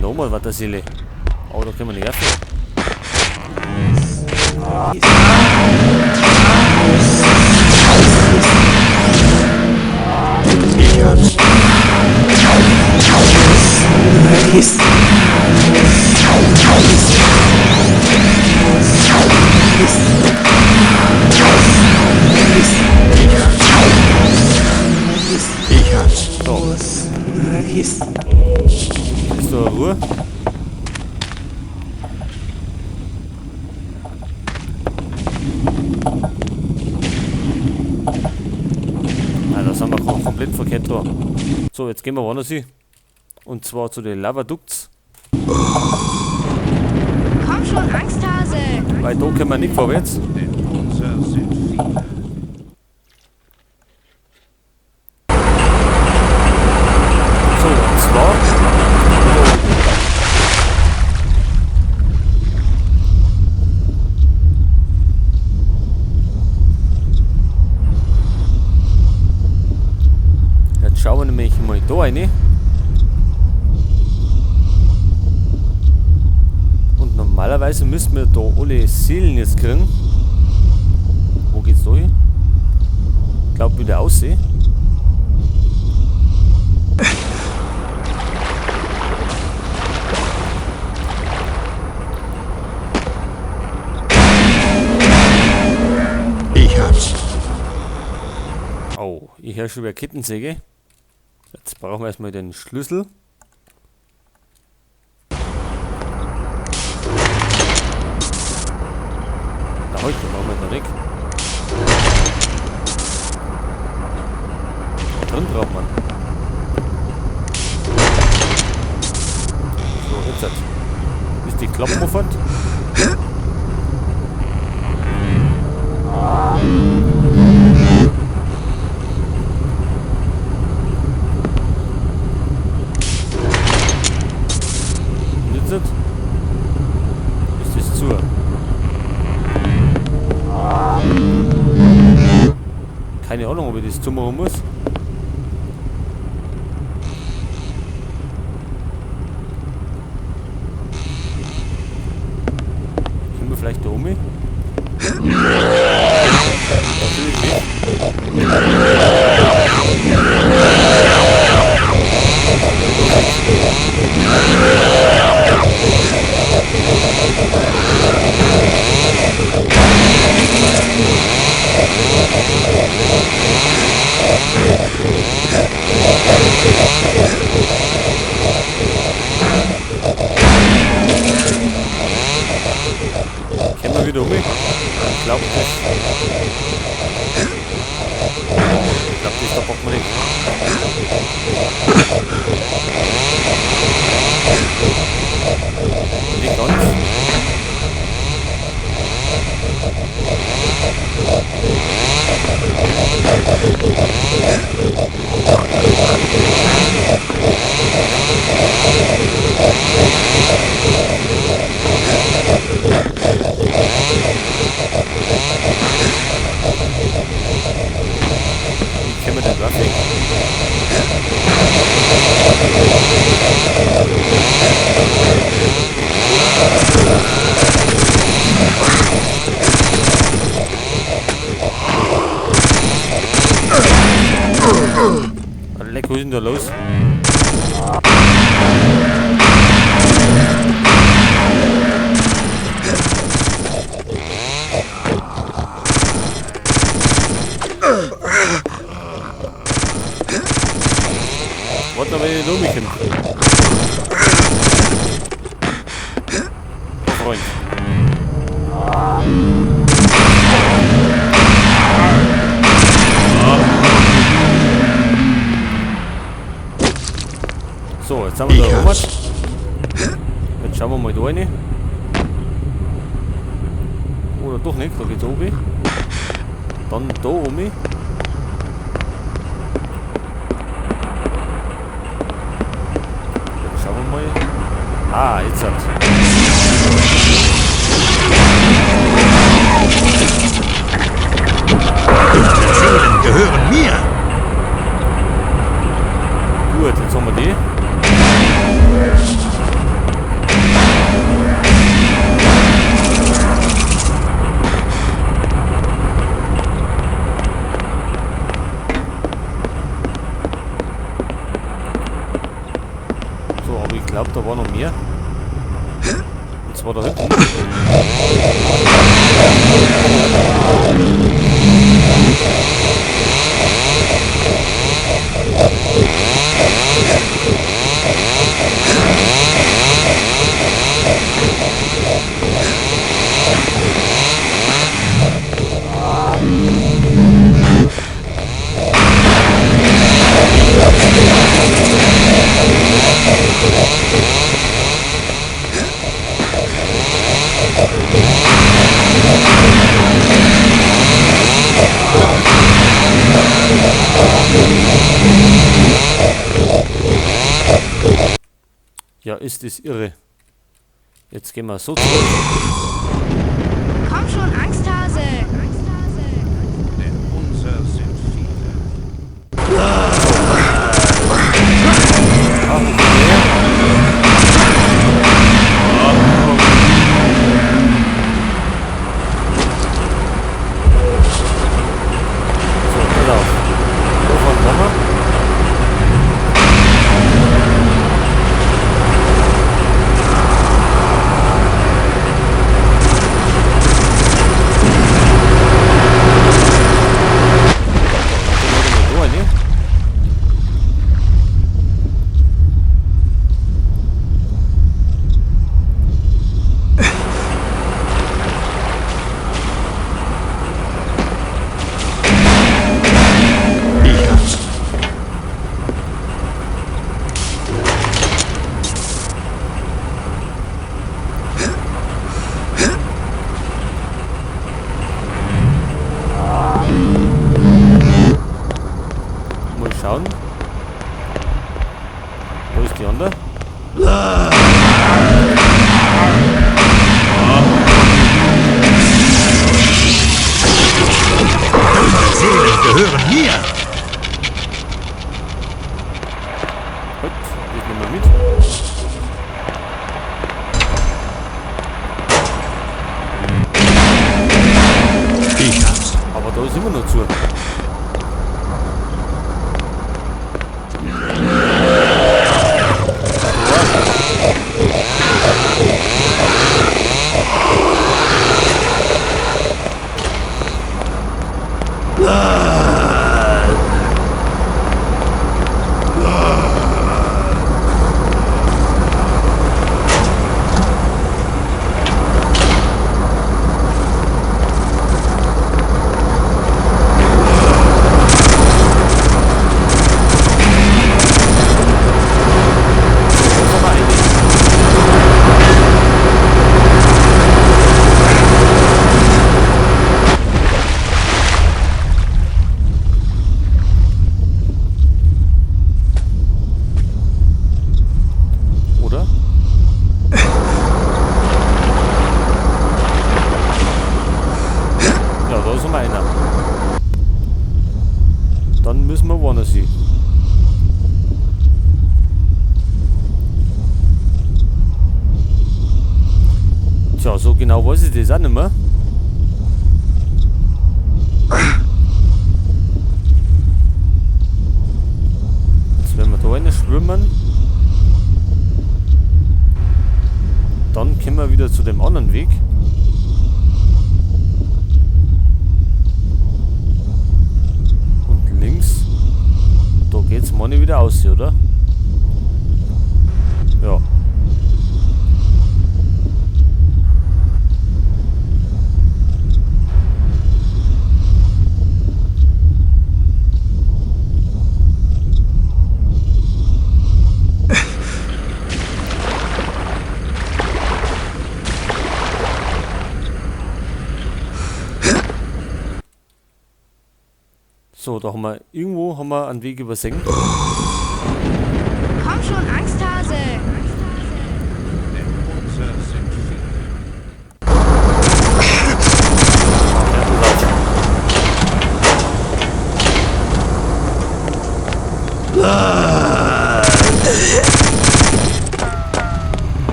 Nochmal was der Seele. Oh, da können wir nicht öffnen. Ist da Ruhe? Da sind wir komplett verkehrt da. So, jetzt gehen wir woanders hin. Und zwar zu den Lavaducts. Komm schon, Angsthase! Weil da können wir nicht vorwärts. So, und zwar... Jetzt schauen wir nämlich mal da rein. Und normalerweise müssen wir da alle Seelen jetzt kriegen. Wo geht's da hin? Ich glaube wieder aussehen. Ich hab's. Oh, ich höre schon wieder Kettensäge. Jetzt brauchen wir erstmal den Schlüssel. Na heute machen wir da weg. Da drin braucht man. So, jetzt ist die Klappe offen. Ist das zu? Keine Ahnung, ob ich das zumachen muss. Können wir vielleicht da oben? Natürlich nicht. Kennen wir wieder um? Ich glaube das. Ich glaube das, da braucht man nicht. Nicht ganz. Wie kennen wir den Grafik? Leck, wo ist denn da los? Warte noch, wenn ich noch mich hin. Freund. So, jetzt haben wir da Robert. Jetzt schauen wir mal da rein. Oder doch nicht, da geht's oben. Dann da oben. Jetzt schauen wir mal. Ah, jetzt hat. Die Seelen gehören mir. Gut, jetzt haben wir die. glaube, da war noch mehr. Und zwar da hinten. Ja, ist das irre. Jetzt gehen wir so zurück. Komm schon, Angsthase. Denn unser sind viele. So, pass auf. Wovon kommen wir? Ich hab's. Mal schauen. Wo ist die andere? Unsere Seelen gehören mir. Gut, ich nehme mal mit. Ich hab's. Aber da ist immer noch zu. Oder? Ja, da ist noch einer. Dann müssen wir woanders hin. Tja, so genau weiß ich das auch nicht mehr. Jetzt werden wir da rein schwimmen. Dann kommen wir wieder zu dem anderen Weg. Und links, da geht's meine wieder aus, oder? Ja. So, da haben wir irgendwo einen Weg übersenkt. Komm schon, Angsthase. Denn unser sind viele.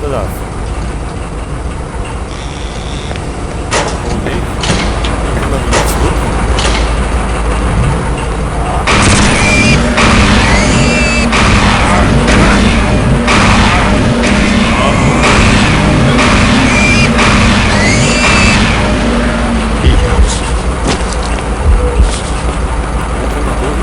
So, das. Oh nee. Dann können wir wieder zurück. Ich hab's. Dann können wir durch.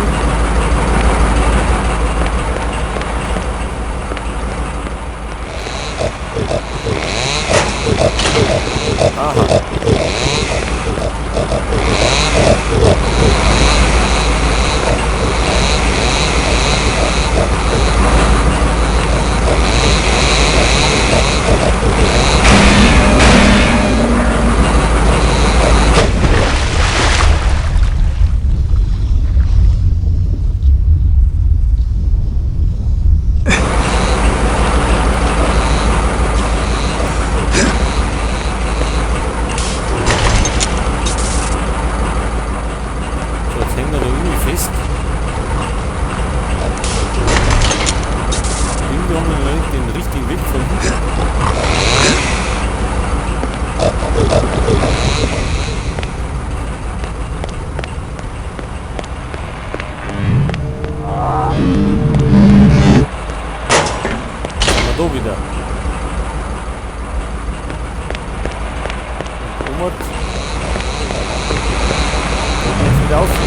So, jetzt hängen wir da irgendwie fest. Irgendwie haben wir noch nicht den richtigen Weg gefunden. Sind wir da wieder. Umert. Und jetzt wieder auf.